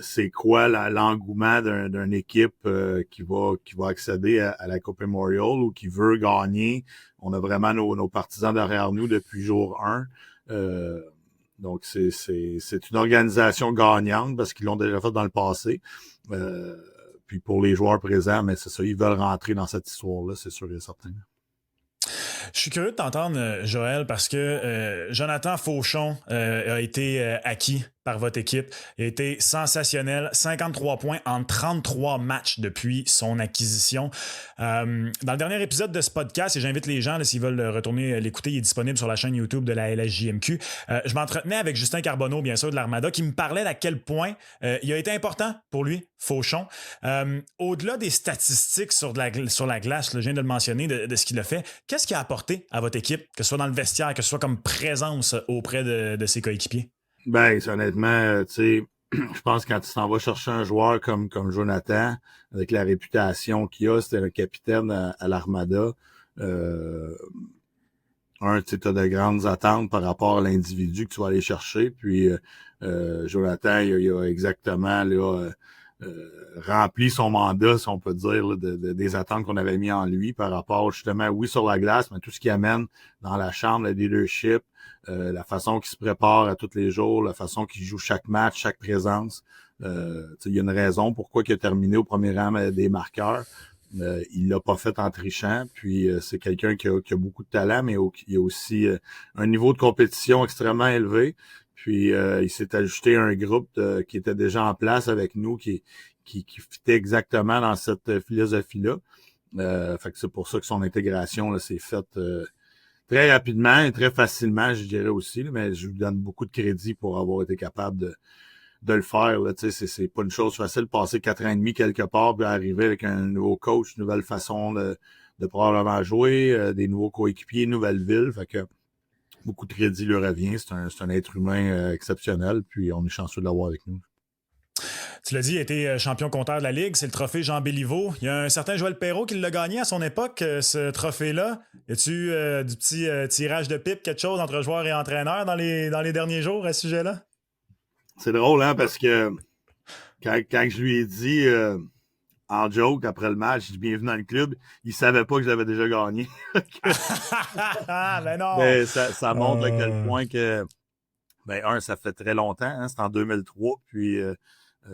c'est quoi l'engouement d'une équipe qui va accéder à la Coupe Memorial ou qui veut gagner. On a vraiment nos partisans derrière nous depuis jour 1. Donc, c'est une organisation gagnante parce qu'ils l'ont déjà fait dans le passé. Puis pour les joueurs présents, mais c'est ça, ils veulent rentrer dans cette histoire-là, c'est sûr et certain. Je suis curieux de t'entendre, Joël, parce que Jonathan Fauchon a été acquis par votre équipe. Il a été sensationnel. 53 points en 33 matchs depuis son acquisition. Dans le dernier épisode de ce podcast, et j'invite les gens, là, s'ils veulent retourner l'écouter, il est disponible sur la chaîne YouTube de la LSJMQ. Je m'entretenais avec Justin Carbonneau, bien sûr, de l'Armada, qui me parlait d'à quel point il a été important pour lui, Fauchon. Au-delà des statistiques sur la glace, là, je viens de le mentionner, de ce qu'il a fait, qu'est-ce qu'il a apporté à votre équipe, que ce soit dans le vestiaire, que ce soit comme présence auprès de ses coéquipiers? Ben, honnêtement, tu sais, je pense que quand tu t'en vas chercher un joueur comme Jonathan, avec la réputation qu'il a, c'était le capitaine à l'Armada. Tu sais, t'as de grandes attentes par rapport à l'individu que tu vas aller chercher. Puis Jonathan, il a exactement là, rempli son mandat, si on peut dire, là, des attentes qu'on avait mis en lui par rapport justement, oui, sur la glace, mais tout ce qui amène dans la chambre, le leadership, la façon qu'il se prépare à tous les jours, la façon qu'il joue chaque match, chaque présence. Il y a une raison pourquoi il a terminé au premier rang des marqueurs. Il l'a pas fait en trichant. Puis c'est quelqu'un qui a beaucoup de talent, mais il a aussi un niveau de compétition extrêmement élevé. Puis il s'est ajouté à un groupe qui était déjà en place avec nous, qui fitait exactement dans cette philosophie-là. Fait que c'est pour ça que son intégration là, s'est faite très rapidement et très facilement, je dirais aussi, là, mais je lui donne beaucoup de crédit pour avoir été capable de le faire. Là, c'est pas une chose facile de passer 4 ans et demi quelque part puis arriver avec un nouveau coach, une nouvelle façon de probablement jouer, des nouveaux coéquipiers, une nouvelle ville. Fait que beaucoup de crédit lui revient. C'est un être humain exceptionnel, puis on est chanceux de l'avoir avec nous. Tu l'as dit, il a été champion compteur de la Ligue. C'est le trophée Jean Béliveau. Il y a un certain Joël Perreault qui l'a gagné à son époque, ce trophée-là. Y a-tu du petit tirage de pipe, quelque chose entre joueurs et entraîneurs dans les derniers jours à ce sujet-là? C'est drôle, hein, parce que quand je lui ai dit en joke après le match, je dis bienvenue dans le club, il savait pas que j'avais déjà gagné. Ben non! Mais ça montre à quel point que ça fait très longtemps, hein, c'était en 2003, puis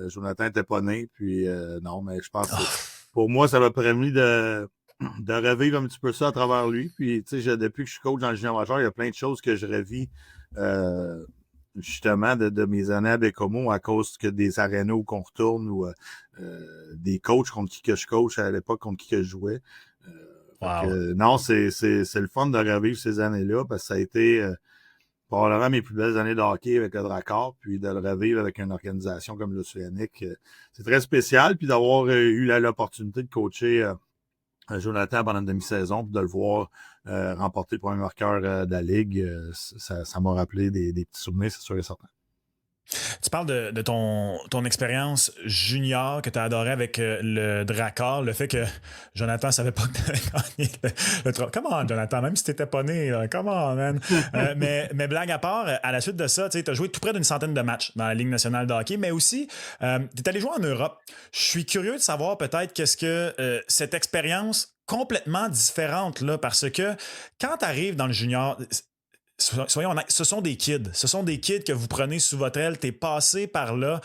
Jonathan était pas né, puis non, mais je pense que pour moi, ça m'a permis de revivre un petit peu ça à travers lui. Puis, tu sais, depuis que je suis coach dans le junior majeur, il y a plein de choses que je revis justement de mes années à Bécomo à cause que des arénas où qu'on retourne ou des coachs contre qui que je coach à l'époque, contre qui que je jouais. Wow. Non, c'est le fun de revivre ces années-là parce que ça a été probablement mes plus belles années de hockey avec le Drakkar, puis de le revivre avec une organisation comme l'Océanique. C'est très spécial, puis d'avoir eu l'opportunité de coacher Jonathan pendant une demi-saison, puis de le voir remporter le premier marqueur de la Ligue, ça m'a rappelé des petits souvenirs, c'est sûr et certain. Tu parles de ton expérience junior que tu as adoré avec le Drakkar, le fait que Jonathan savait pas que tu avais gagné le trophée. Comment, Jonathan, même si tu n'étais pas né, comment, man? Mais blague à part, à la suite de ça, tu as joué tout près d'une centaine de matchs dans la Ligue nationale de hockey, mais aussi, tu es allé jouer en Europe. Je suis curieux de savoir peut-être qu'est-ce que cette expérience complètement différente, là, parce que quand tu arrives dans le junior, soyons honnêtes, ce sont des kids. Ce sont des kids que vous prenez sous votre aile. T'es passé par là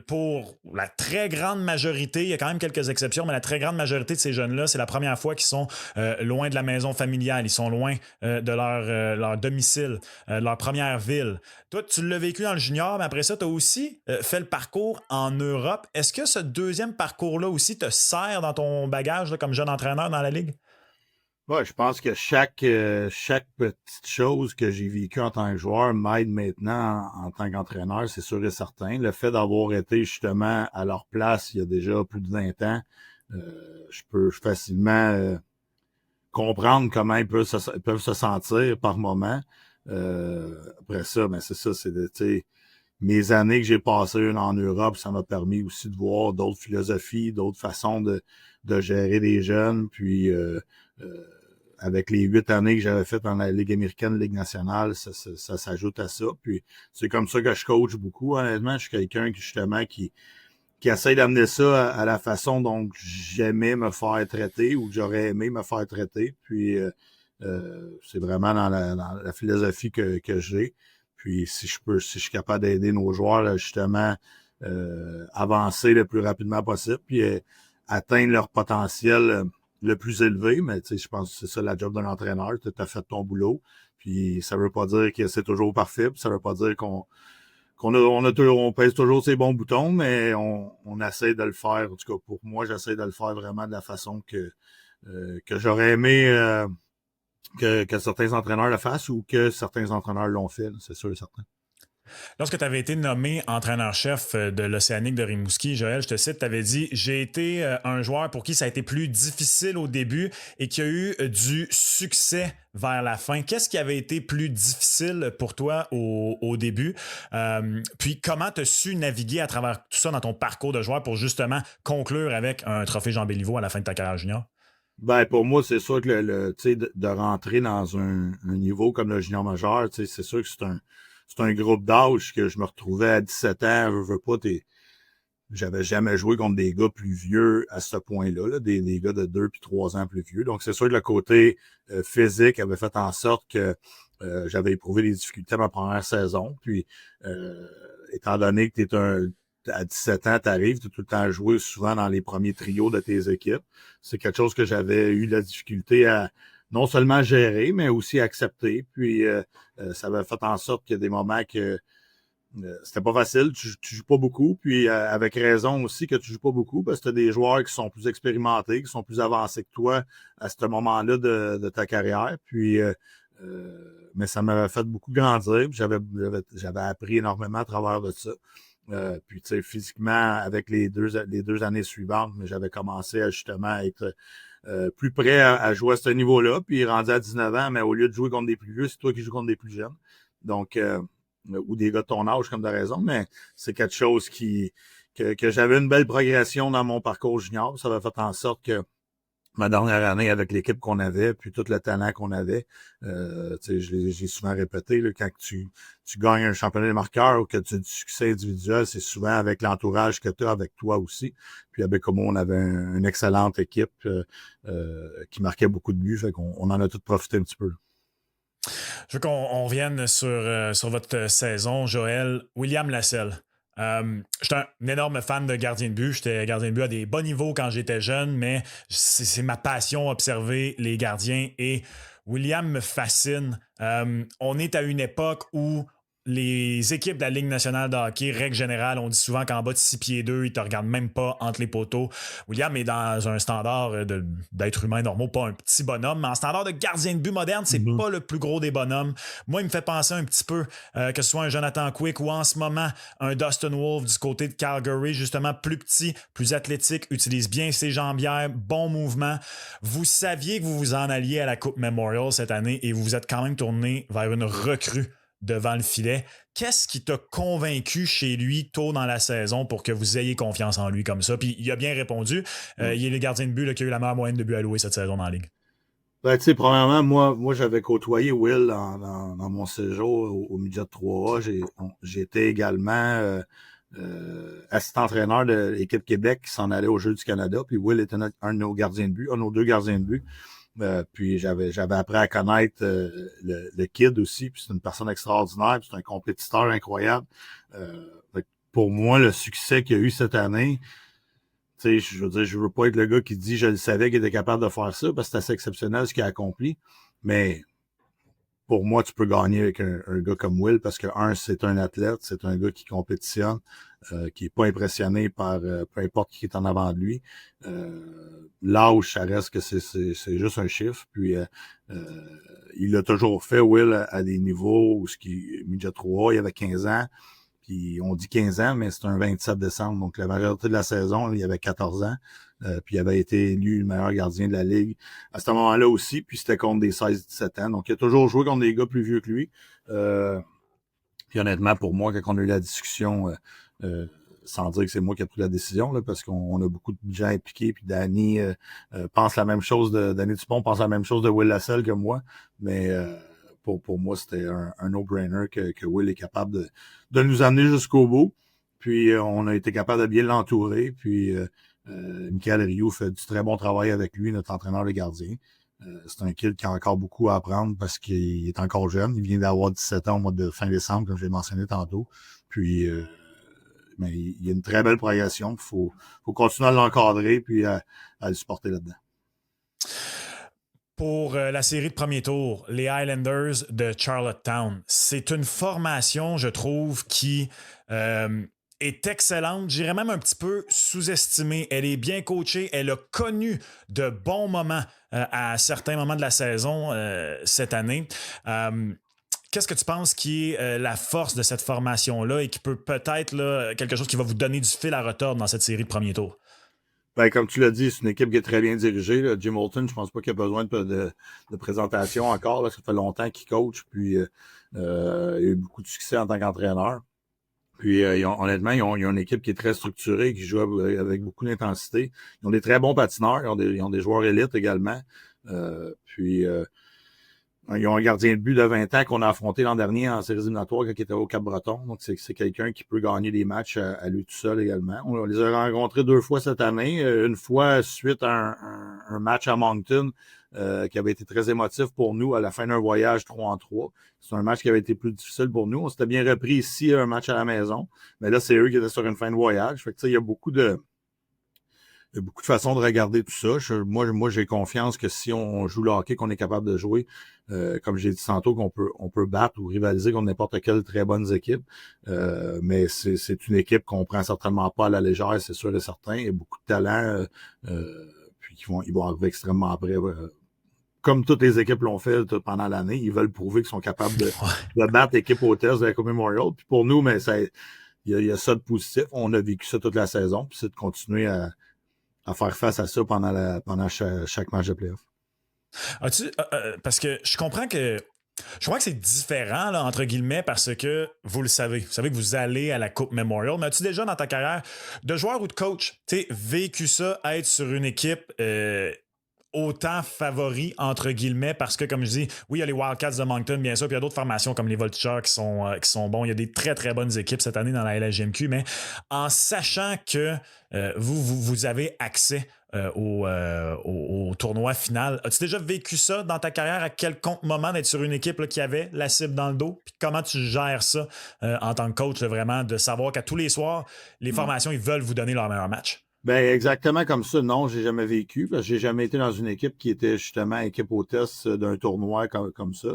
pour la très grande majorité. Il y a quand même quelques exceptions, mais la très grande majorité de ces jeunes-là, c'est la première fois qu'ils sont loin de la maison familiale. Ils sont loin de leur domicile, de leur première ville. Toi, tu l'as vécu dans le junior, mais après ça, tu as aussi fait le parcours en Europe. Est-ce que ce deuxième parcours-là aussi te sert dans ton bagage là, comme jeune entraîneur dans la Ligue? Ouais, je pense que chaque petite chose que j'ai vécue en tant que joueur m'aide maintenant en tant qu'entraîneur, c'est sûr et certain. Le fait d'avoir été justement à leur place il y a déjà plus de 20 ans, je peux facilement comprendre comment ils peuvent se sentir par moment. Après ça, ben c'est ça, c'est mes années que j'ai passées en Europe, ça m'a permis aussi de voir d'autres philosophies, d'autres façons de gérer des jeunes, puis avec les 8 années que j'avais faites dans la Ligue américaine, Ligue nationale, ça s'ajoute à ça. Puis c'est comme ça que je coach beaucoup, honnêtement. Je suis quelqu'un qui essaie d'amener ça à la façon dont j'aimais me faire traiter ou que j'aurais aimé me faire traiter. Puis c'est vraiment dans la philosophie que j'ai. Puis si je suis capable d'aider nos joueurs là, justement avancer le plus rapidement possible, puis atteindre leur potentiel le plus élevé, mais tu sais, je pense que c'est ça la job d'un entraîneur. Tu as fait ton boulot, puis ça veut pas dire que c'est toujours parfait, puis ça veut pas dire on pèse toujours ses bons boutons, mais on essaie de le faire. En tout cas, pour moi, j'essaie de le faire vraiment de la façon que j'aurais aimé que certains entraîneurs le fassent ou que certains entraîneurs l'ont fait, c'est sûr et certain. Lorsque tu avais été nommé entraîneur-chef de l'Océanique de Rimouski, Joël, je te cite, tu avais dit « J'ai été un joueur pour qui ça a été plus difficile au début et qui a eu du succès vers la fin. » Qu'est-ce qui avait été plus difficile pour toi au début? Puis comment tu as su naviguer à travers tout ça dans ton parcours de joueur pour justement conclure avec un trophée Jean Béliveau à la fin de ta carrière junior? Ben, pour moi, c'est sûr que tu sais, de rentrer dans un niveau comme le junior majeur, tu sais, c'est sûr que c'est un groupe d'âge que je me retrouvais à 17 ans, veux pas, j'avais jamais joué contre des gars plus vieux à ce point-là, là, des gars de 2 puis 3 ans plus vieux. Donc, c'est sûr que le côté physique avait fait en sorte que j'avais éprouvé des difficultés à ma première saison. Puis, étant donné que à 17 ans, t'arrives, tu as tout le temps joué souvent dans les premiers trios de tes équipes. C'est quelque chose que j'avais eu la difficulté à non seulement gérer, mais aussi accepter. Puis, ça avait fait en sorte qu'il y a des moments que c'était pas facile, tu joues pas beaucoup, puis avec raison aussi que tu joues pas beaucoup, parce que t'as des joueurs qui sont plus expérimentés, qui sont plus avancés que toi à ce moment-là de ta carrière. Puis, mais ça m'avait fait beaucoup grandir, puis j'avais appris énormément à travers de ça. Puis, tu sais, physiquement, avec les deux années suivantes, mais j'avais commencé à justement être plus prêt à jouer à ce niveau-là. Puis, rendu à 19 ans, mais au lieu de jouer contre des plus vieux, c'est toi qui joues contre des plus jeunes. Donc, ou des gars de ton âge, comme de raison, mais c'est quelque chose que j'avais une belle progression dans mon parcours junior. Ça avait fait en sorte que ma dernière année avec l'équipe qu'on avait, puis tout le talent qu'on avait, j'ai souvent répété, là, quand tu gagnes un championnat des marqueurs ou que tu as du succès individuel, c'est souvent avec l'entourage que tu as avec toi aussi. Puis avec Bécomo, on avait une excellente équipe qui marquait beaucoup de buts, fait qu'on en a tous profité un petit peu. Là. Je veux qu'on revienne sur votre saison, Joël. William Lasselle. J'étais un énorme fan de gardien de but. J'étais gardien de but à des bons niveaux quand j'étais jeune, mais c'est ma passion observer les gardiens et William me fascine. On est à une époque où les équipes de la Ligue nationale de hockey, règle générale, on dit souvent qu'en bas de 6 pieds 2, ils ne te regardent même pas entre les poteaux. William est dans un standard d'être humain normaux, pas un petit bonhomme, mais en standard de gardien de but moderne, c'est pas le plus gros des bonhommes. Moi, il me fait penser un petit peu que ce soit un Jonathan Quick ou en ce moment un Dustin Wolf du côté de Calgary, justement plus petit, plus athlétique, utilise bien ses jambières, bon mouvement. Vous saviez que vous vous en alliez à la Coupe Memorial cette année et vous vous êtes quand même tourné vers une recrue devant le filet. Qu'est-ce qui t'a convaincu chez lui tôt dans la saison pour que vous ayez confiance en lui comme ça? Puis il a bien répondu. Il est le gardien de but là, qui a eu la meilleure moyenne de buts alloués cette saison dans la Ligue. Ben, tu sais, premièrement, moi j'avais côtoyé Will dans mon séjour au midget 3A. J'étais également assistant-entraîneur de l'équipe Québec qui s'en allait aux Jeux du Canada. Puis Will était un de nos gardiens de but, un de nos 2 gardiens de but. Puis j'avais appris à connaître le kid aussi, puis c'est une personne extraordinaire, puis c'est un compétiteur incroyable. Pour moi, le succès qu'il y a eu cette année, tu sais, je veux dire, je veux pas être le gars qui dit je le savais qu'il était capable de faire ça, parce que c'est assez exceptionnel ce qu'il a accompli. Mais pour moi, tu peux gagner avec un gars comme Will, parce que c'est un athlète, c'est un gars qui compétitionne, qui est pas impressionné par peu importe qui est en avant de lui. L'âge, ça reste que c'est juste un chiffre. Puis il l'a toujours fait, Will, à des niveaux où midget 3, il avait 15 ans. Puis on dit 15 ans, mais c'est un 27 décembre. Donc la majorité de la saison, il avait 14 ans. Puis il avait été élu le meilleur gardien de la Ligue à ce moment-là aussi. Puis c'était contre des 16-17 ans. Donc il a toujours joué contre des gars plus vieux que lui. Puis honnêtement, pour moi, quand on a eu la discussion, sans dire que c'est moi qui ai pris la décision, là, parce qu'on a beaucoup de gens impliqués, puis Danny pense la même chose Danny Dupont pense la même chose de Will Lascelles que moi. Mais pour moi, c'était un no-brainer que Will est capable de nous amener jusqu'au bout. Puis on a été capable de bien l'entourer. Puis Michael Rioux fait du très bon travail avec lui, notre entraîneur de gardien. C'est un kid qui a encore beaucoup à apprendre parce qu'il est encore jeune. Il vient d'avoir 17 ans au mois de fin décembre, comme je l'ai mentionné tantôt. Puis mais il y a une très belle progression. Il faut continuer à l'encadrer puis à le supporter là-dedans. Pour la série de premier tour, les Highlanders de Charlottetown, c'est une formation, je trouve, qui est excellente. J'irais même un petit peu sous-estimée. Elle est bien coachée. Elle a connu de bons moments à certains moments de la saison cette année. Qu'est-ce que tu penses qui est la force de cette formation-là et qui peut peut-être là, quelque chose qui va vous donner du fil à retordre dans cette série de premier tour? Ben, comme tu l'as dit, c'est une équipe qui est très bien dirigée. Là. Jim Holton, je pense pas qu'il a besoin de présentation encore. Là. Ça fait longtemps qu'il coach, puis il a eu beaucoup de succès en tant qu'entraîneur. Puis honnêtement, ils ont une équipe qui est très structurée, qui joue avec beaucoup d'intensité. Ils ont des très bons patineurs, ils ont des joueurs élites également. Puis ils ont un gardien de but de 20 ans qu'on a affronté l'an dernier en séries éliminatoires quand il était au Cap-Breton. Donc, c'est quelqu'un qui peut gagner des matchs à lui tout seul également. On les a rencontrés 2 fois cette année. Une fois suite à un match à Moncton qui avait été très émotif pour nous à la fin d'un voyage 3-3. C'est un match qui avait été plus difficile pour nous. On s'était bien repris ici, un match à la maison. Mais là, c'est eux qui étaient sur une fin de voyage. Fait que, il y a beaucoup de façons de regarder tout ça. Moi, j'ai confiance que si on joue le hockey, qu'on est capable de jouer, comme j'ai dit tantôt, qu'on peut battre ou rivaliser contre n'importe quelle très bonnes équipes. Mais c'est une équipe qu'on prend certainement pas à la légère, c'est sûr et certain. Il y a beaucoup de talent, puis ils vont arriver extrêmement près. Comme toutes les équipes l'ont fait pendant l'année, ils veulent prouver qu'ils sont capables de battre l'équipe hôtesse de la Coupe Memorial. Puis pour nous, mais il y a ça de positif. On a vécu ça toute la saison, puis c'est de continuer à faire face à ça pendant chaque match de playoff. Parce que je comprends que c'est différent, là, entre guillemets, parce que vous le savez. Vous savez que vous allez à la Coupe Memorial. Mais as-tu déjà dans ta carrière de joueur ou de coach, vécu ça, être sur une équipe autant favori, entre guillemets, parce que, comme je dis, oui, il y a les Wildcats de Moncton, bien sûr, puis il y a d'autres formations comme les Voltigeurs qui sont bons. Il y a des très, très bonnes équipes cette année dans la LHJMQ, mais en sachant que vous avez accès au tournoi final, as-tu déjà vécu ça dans ta carrière, à quelconque moment d'être sur une équipe là, qui avait la cible dans le dos? Puis comment tu gères ça en tant que coach, là, vraiment, de savoir qu'à tous les soirs, les formations, ils veulent vous donner leur meilleur match? Ben exactement comme ça. Non, j'ai jamais vécu parce que j'ai jamais été dans une équipe qui était justement équipe hôtesse d'un tournoi comme ça.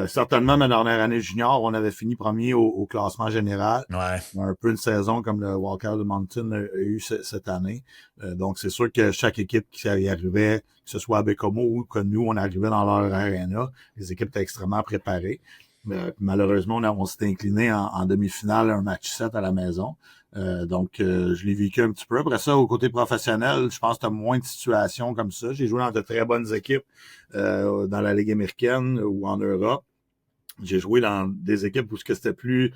Certainement, ma dernière année junior, on avait fini premier au classement général. Ouais. Un peu une saison comme le Walker de Mountain a eu cette année. Donc, c'est sûr que chaque équipe qui y arrivait, que ce soit à Bécomo ou que nous, on arrivait dans leur arena, les équipes étaient extrêmement préparées. Malheureusement, on s'est incliné en demi-finale, un match 7 à la maison. Donc, je l'ai vécu un petit peu. Après ça, au côté professionnel, je pense que tu as moins de situations comme ça. J'ai joué dans de très bonnes équipes dans la Ligue américaine ou en Europe. J'ai joué dans des équipes où c'était plus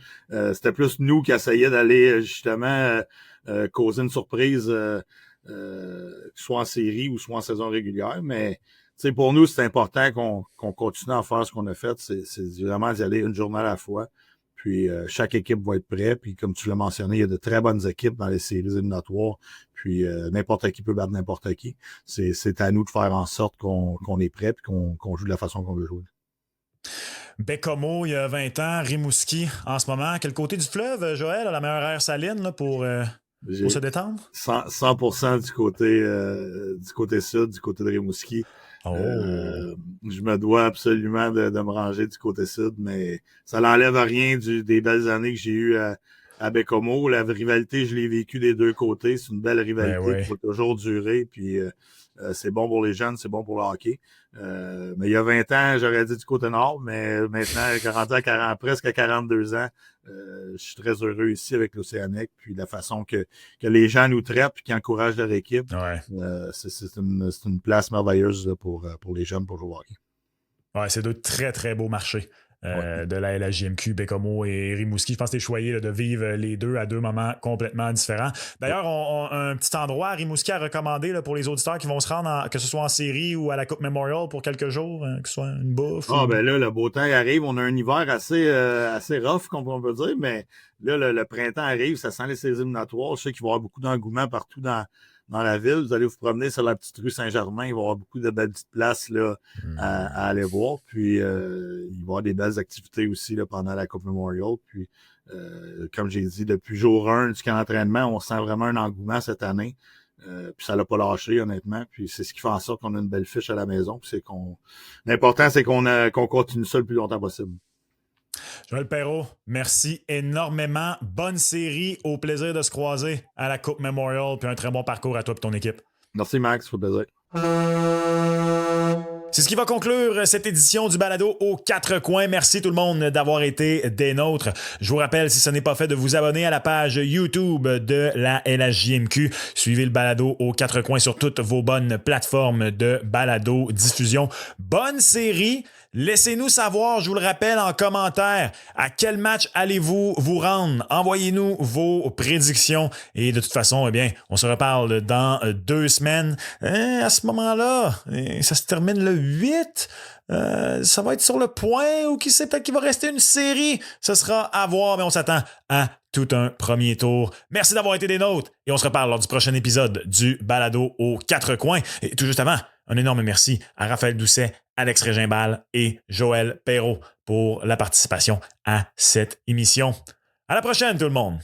nous qui essayions d'aller justement causer une surprise, soit en série ou soit en saison régulière. Mais pour nous, c'est important qu'on continue à faire ce qu'on a fait. C'est vraiment d'y aller une journée à la fois. Puis chaque équipe va être prête. Puis comme tu l'as mentionné, il y a de très bonnes équipes dans les séries éliminatoires. Puis n'importe qui peut battre n'importe qui. C'est à nous de faire en sorte qu'on est prêt et qu'on joue de la façon qu'on veut jouer. Bécomo, il y a 20 ans, Rimouski en ce moment. Quel côté du fleuve, Joël, a la meilleure aire saline là, pour se détendre? 100% du côté sud, du côté de Rimouski. Oh. Je me dois absolument de me ranger du côté sud, mais ça n'enlève rien des belles années que j'ai eues à Bécomo. La rivalité, je l'ai vécue des deux côtés. C'est une belle rivalité qui va toujours durer. Puis c'est bon pour les jeunes, c'est bon pour le hockey. Mais il y a 20 ans, j'aurais dit du côté nord, mais maintenant, presque à 42 ans, je suis très heureux ici avec l'Océanique, puis la façon que les gens nous traitent et qui encouragent leur équipe. Ouais. C'est une place merveilleuse là, pour les jeunes pour jouer au hockey. Ouais, c'est deux très, très beaux marchés. De la LHJMQ, Bécomo et Rimouski. Je pense que tu es choyé de vivre les deux à deux moments complètement différents. D'ailleurs, on un petit endroit à Rimouski à recommander là, pour les auditeurs qui vont se rendre, que ce soit en série ou à la Coupe Memorial pour quelques jours, que ce soit une bouffe. Ben là, le beau temps arrive. On a un hiver assez rough, comme on peut dire, mais là, le printemps arrive, ça sent les séries éliminatoires. Je sais qu'il va y avoir beaucoup d'engouement partout dans la ville. Vous allez vous promener sur la petite rue Saint-Germain. Il va y avoir beaucoup de belles petites places là, à aller voir. Puis, il va y avoir des belles activités aussi là, pendant la Coupe Memorial. Puis, comme j'ai dit, depuis jour 1 du camp d'entraînement, on sent vraiment un engouement cette année. Puis ça l'a pas lâché, honnêtement. Puis c'est ce qui fait en sorte qu'on a une belle fiche à la maison. Puis l'important, c'est qu'on continue ça le plus longtemps possible. Joël Perreault, merci énormément. Bonne série, au plaisir de se croiser à la Coupe Memorial, puis un très bon parcours à toi et ton équipe. Merci Max, ça fait plaisir. C'est ce qui va conclure cette édition du balado aux quatre coins. Merci tout le monde d'avoir été des nôtres. Je vous rappelle, si ce n'est pas fait, de vous abonner à la page YouTube de la LHJMQ. Suivez le balado aux quatre coins sur toutes vos bonnes plateformes de balado diffusion. Bonne série! Laissez-nous savoir, je vous le rappelle, en commentaire, à quel match allez-vous vous rendre. Envoyez-nous vos prédictions. Et de toute façon, eh bien, on se reparle dans 2 semaines. À ce moment-là, ça se termine le 8. Ça va être sur le point ou qui sait, peut-être qu'il va rester une série. Ce sera à voir, mais on s'attend à tout un premier tour. Merci d'avoir été des nôtres et on se reparle lors du prochain épisode du balado aux quatre coins. Et tout juste avant, un énorme merci à Raphaël Doucet, Alex Régimbal et Joël Perreault pour la participation à cette émission. À la prochaine tout le monde!